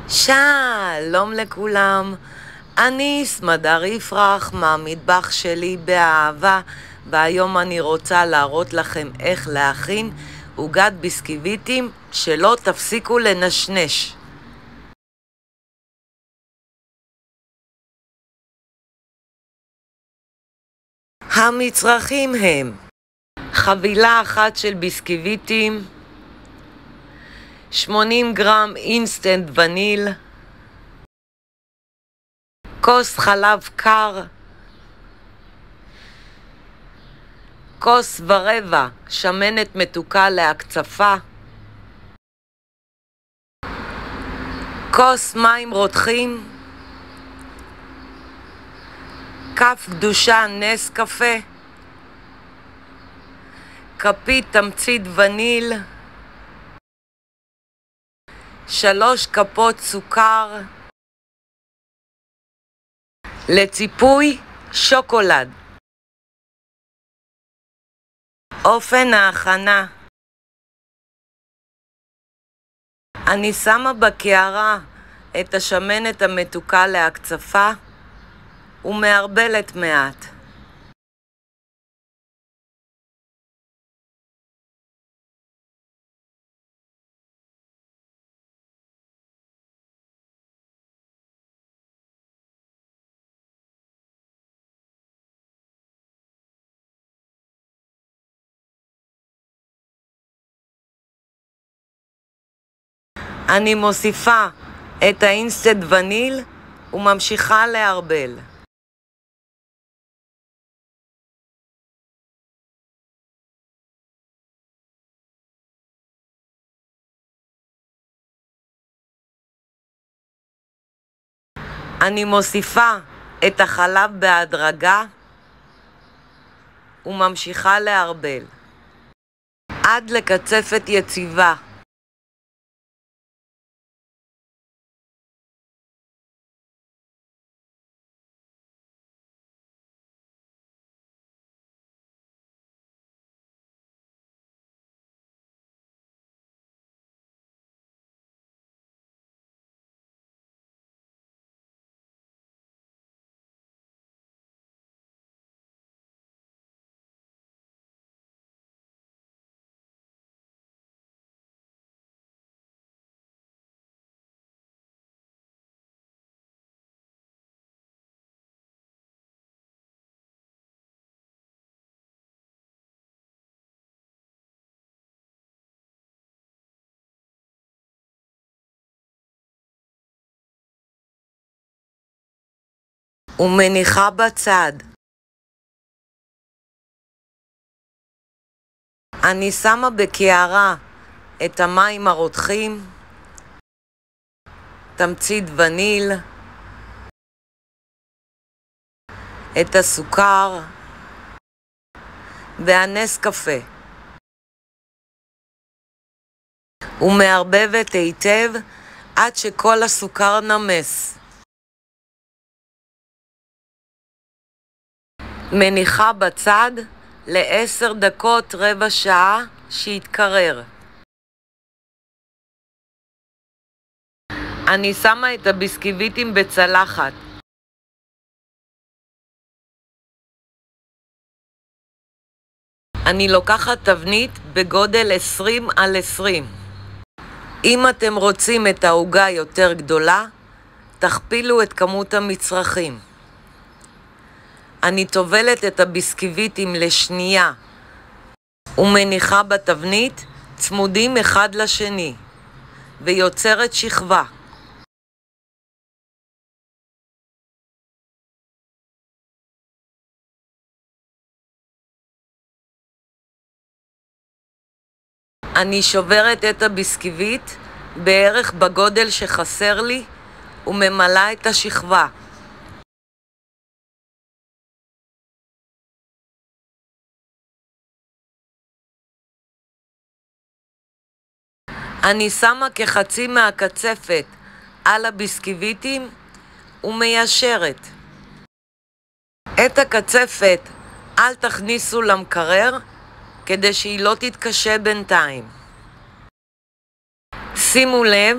שלום לכולם, אני סמדר יפרח מהמטבח שלי באהבה, והיום אני רוצה להראות לכם איך להכין עוגת ביסקוויטים שלא תפסיקו לנשנש. המצרכים הם חבילה אחת של ביסקוויטים, 80 גרם אינסטנט וניל, כוס חלב קר, כוס ורבע שמנת מתוקה להקצפה, כוס מים רותחים, כף קדושה נס קפה, כפית תמצית וניל, 3 כפות סוכר, לציפוי שוקולד. אופן ההכנה: אני שמה בקערה את השמנת המתוקה להקצפה ומערבלת מעט. אני מוסיפה את האינסטנט וניל וממשיכה לערבל. אני מוסיפה את החלב בהדרגה וממשיכה לערבל עד לקצפת יציבה. ומניחה בצד. אני שמה בקערה את המים הרותחים, תמצית וניל, את הסוכר והנס קפה, ומערבבת היטב עד שכל הסוכר נמס. מניחה בצד ל10 דקות רבע שעה שיתקרר. אני שמה את הביסקוויטים בצלחת. אני לוקחת תבנית בגודל 20x20. אם אתם רוצים את העוגה יותר גדולה, תכפילו את כמות המצרכים. אני טובלת את הביסקוויטים לשנייה ומניחה בתבנית צמודים אחד לשני ויוצרת שכבה. אני שוברת את הביסקוויט בערך בגודל שחסר לי וממלאה את השכבה. אני שמה כחצי מהקצפת על הביסקוויטים ומיישרת. את הקצפת אל תכניסו למקרר כדי שהיא לא תתקשה בינתיים. שימו לב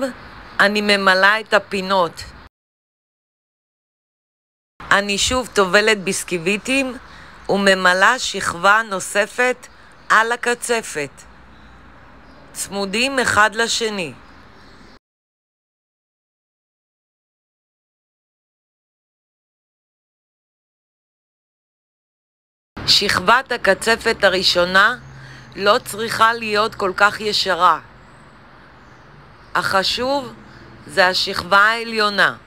אני ממלאה את הפינות. אני שוב טובלת ביסקוויטים וממלאה שכבה נוספת על הקצפת, צמודים אחד לשני. שכבת הקצפת הראשונה לא צריכה להיות כל כך ישרה. החשוב זה השכבה העליונה.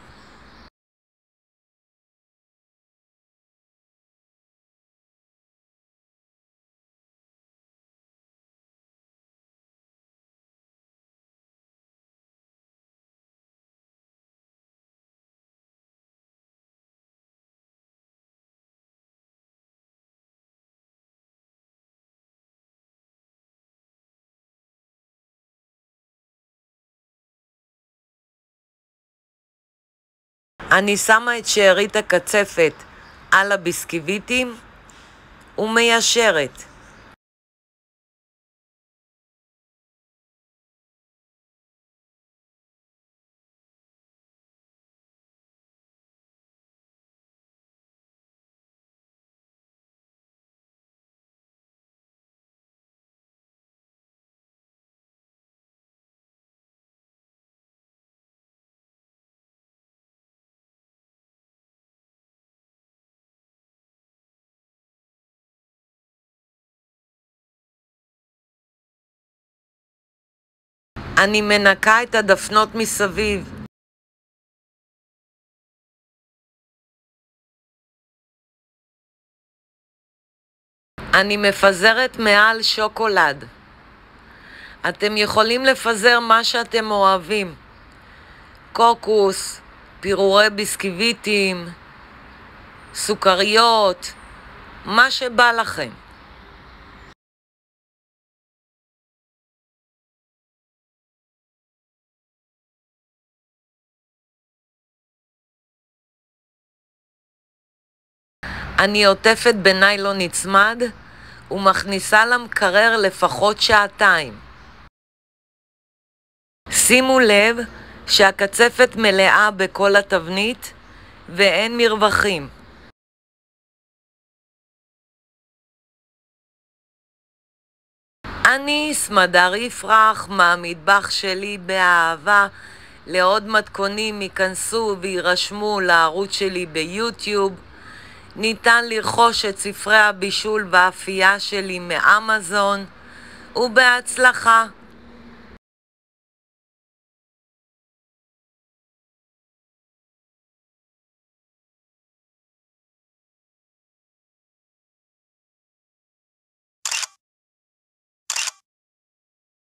אני שמה את שארית הקצפת על הביסקוויטים ומיישרת. אני מנקה את הדפנות מסביב. אני מפזרת מעל שוקולד. אתם יכולים לפזר מה שאתם אוהבים. קוקוס, פירורי ביסקוויטים, סוכריות, מה שבא לכם. אני עוטפת בניילון נצמד ומכניסה למקרר לפחות שעתיים. שימו לב שהקצפת מלאה בכל התבנית ואין מרווחים. אני סמדר יפרח מהמטבח שלי באהבה. לעוד מתכונים ייכנסו וירשמו לערוץ שלי ביוטיוב. ניתן לרכוש את ספרי הבישול והאפייה שלי מאמזון, ובהצלחה.